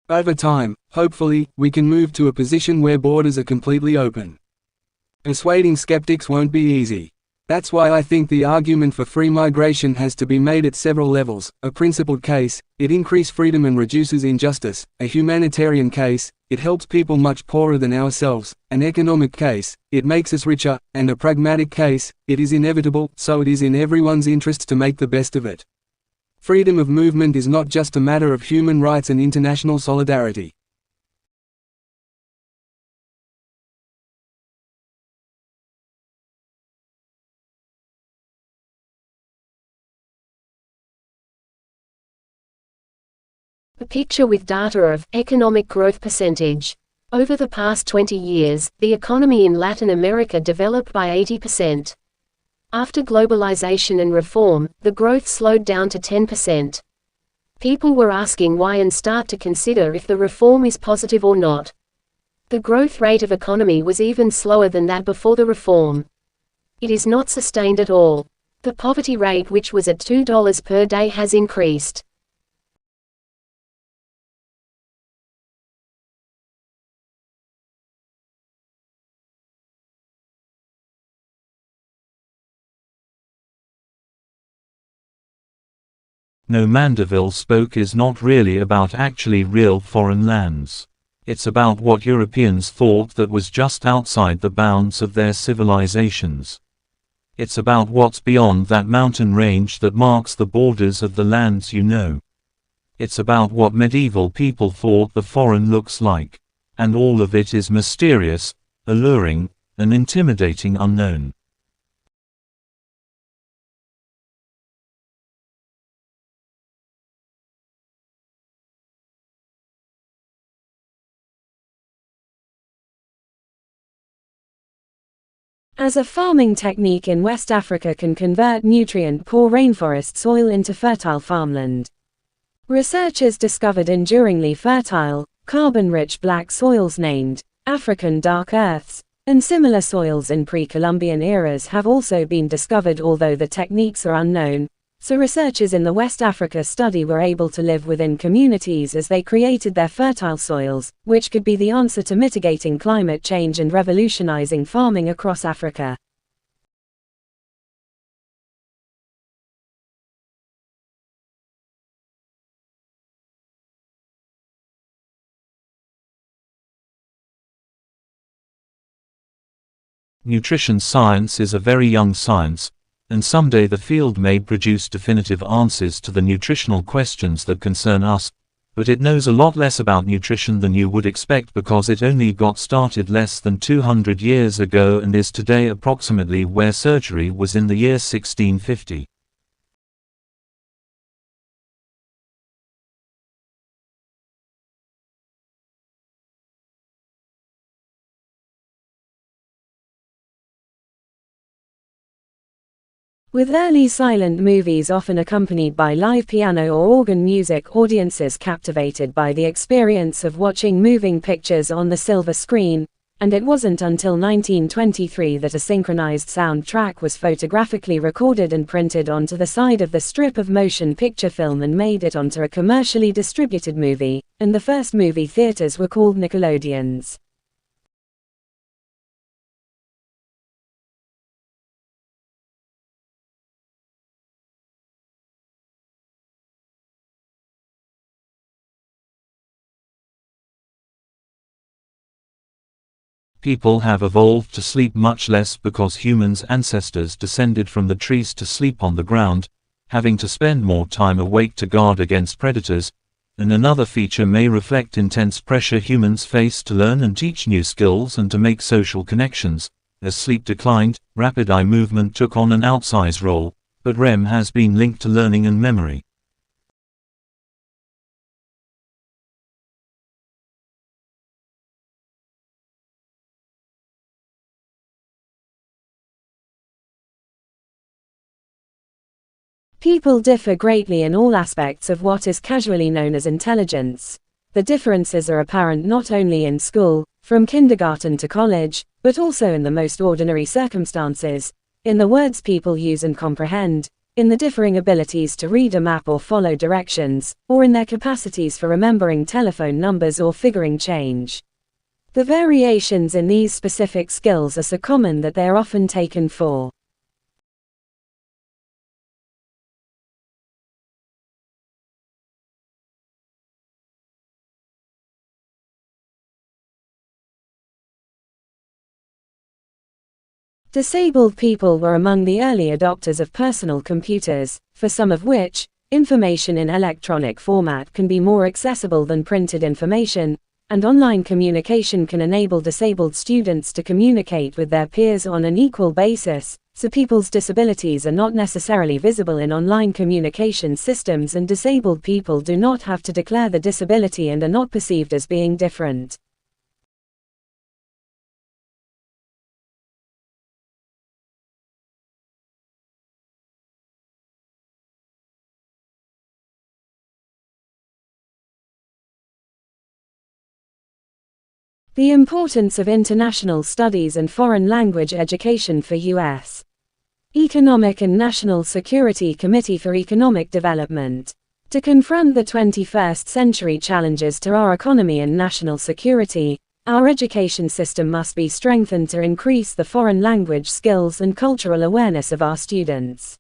Over time, hopefully, we can move to a position where borders are completely open. Persuading skeptics won't be easy. That's why I think the argument for free migration has to be made at several levels. A principled case, it increases freedom and reduces injustice. A humanitarian case, it helps people much poorer than ourselves. An economic case, it makes us richer. And a pragmatic case, it is inevitable, so it is in everyone's interest to make the best of it. Freedom of movement is not just a matter of human rights and international solidarity. A picture with data of economic growth percentage. Over the past 20 years, the economy in Latin America developed by 80%. After globalization and reform, the growth slowed down to 10%. People were asking why and start to consider if the reform is positive or not. The growth rate of economy was even slower than that before the reform. It is not sustained at all. The poverty rate, which was at $2 per day, has increased. No, Mandeville spoke is not really about actually real foreign lands. It's about what Europeans thought that was just outside the bounds of their civilizations. It's about what's beyond that mountain range that marks the borders of the lands you know. It's about what medieval people thought the foreign looks like. And all of it is mysterious, alluring, and intimidating unknown. As a farming technique in West Africa can convert nutrient-poor rainforest soil into fertile farmland. Researchers discovered enduringly fertile, carbon-rich black soils named African dark earths, and similar soils in pre-Columbian eras have also been discovered, although the techniques are unknown. So researchers in the West Africa study were able to live within communities as they created their fertile soils, which could be the answer to mitigating climate change and revolutionizing farming across Africa. Nutrition science is a very young science, and someday the field may produce definitive answers to the nutritional questions that concern us, but it knows a lot less about nutrition than you would expect because it only got started less than 200 years ago and is today approximately where surgery was in the year 1650. With early silent movies often accompanied by live piano or organ music, audiences captivated by the experience of watching moving pictures on the silver screen, and it wasn't until 1923 that a synchronized soundtrack was photographically recorded and printed onto the side of the strip of motion picture film and made it onto a commercially distributed movie, and the first movie theaters were called Nickelodeons. People have evolved to sleep much less because humans' ancestors descended from the trees to sleep on the ground, having to spend more time awake to guard against predators, and another feature may reflect intense pressure humans face to learn and teach new skills and to make social connections. As sleep declined, rapid eye movement took on an outsized role, but REM has been linked to learning and memory. People differ greatly in all aspects of what is casually known as intelligence. The differences are apparent not only in school, from kindergarten to college, but also in the most ordinary circumstances, in the words people use and comprehend, in the differing abilities to read a map or follow directions, or in their capacities for remembering telephone numbers or figuring change. The variations in these specific skills are so common that they are often taken for Disabled people were among the early adopters of personal computers, for some of which, information in electronic format can be more accessible than printed information, and online communication can enable disabled students to communicate with their peers on an equal basis, so people's disabilities are not necessarily visible in online communication systems, and disabled people do not have to declare the disability and are not perceived as being different. The importance of international studies and foreign language education for U.S. Economic and National Security Committee for Economic Development. To confront the 21st century challenges to our economy and national security, our education system must be strengthened to increase the foreign language skills and cultural awareness of our students.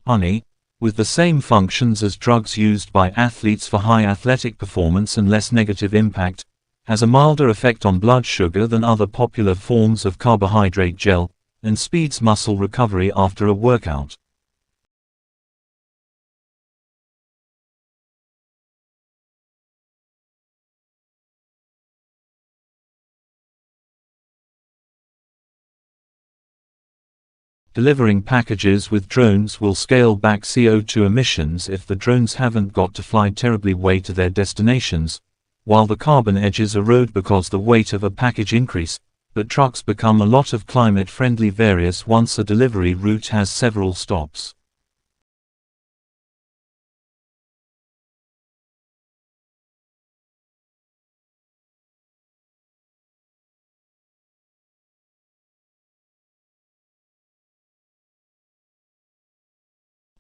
Honey, with the same functions as drugs used by athletes for high athletic performance and less negative impact, has a milder effect on blood sugar than other popular forms of carbohydrate gel, and speeds muscle recovery after a workout. Delivering packages with drones will scale back CO2 emissions if the drones haven't got to fly terribly way to their destinations, while the carbon edges erode because the weight of a package increase, but trucks become a lot of climate-friendly various once a delivery route has several stops.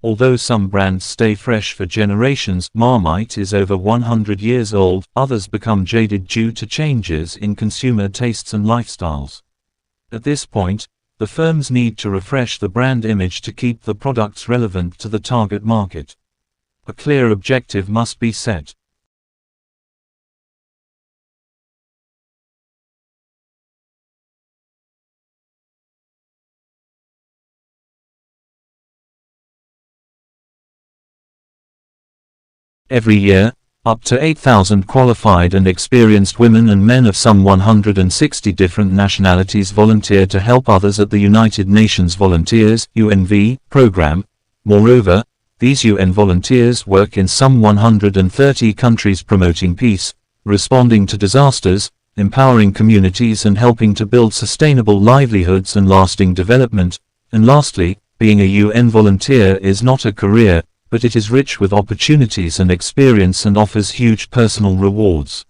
Although some brands stay fresh for generations, Marmite is over 100 years old, others become jaded due to changes in consumer tastes and lifestyles. At this point, the firms need to refresh the brand image to keep the products relevant to the target market. A clear objective must be set. Every year, up to 8,000 qualified and experienced women and men of some 160 different nationalities volunteer to help others at the United Nations Volunteers (UNV) program. Moreover, these UN volunteers work in some 130 countries promoting peace, responding to disasters, empowering communities and helping to build sustainable livelihoods and lasting development. And lastly, being a UN volunteer is not a career, but it is rich with opportunities and experience and offers huge personal rewards.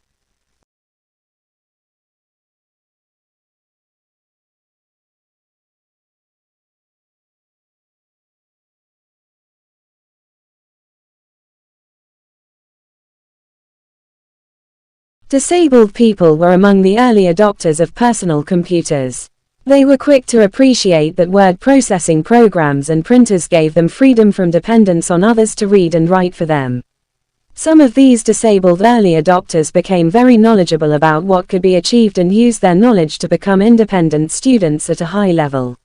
Disabled people were among the early adopters of personal computers. They were quick to appreciate that word processing programs and printers gave them freedom from dependence on others to read and write for them. Some of these disabled early adopters became very knowledgeable about what could be achieved and used their knowledge to become independent students at a high level.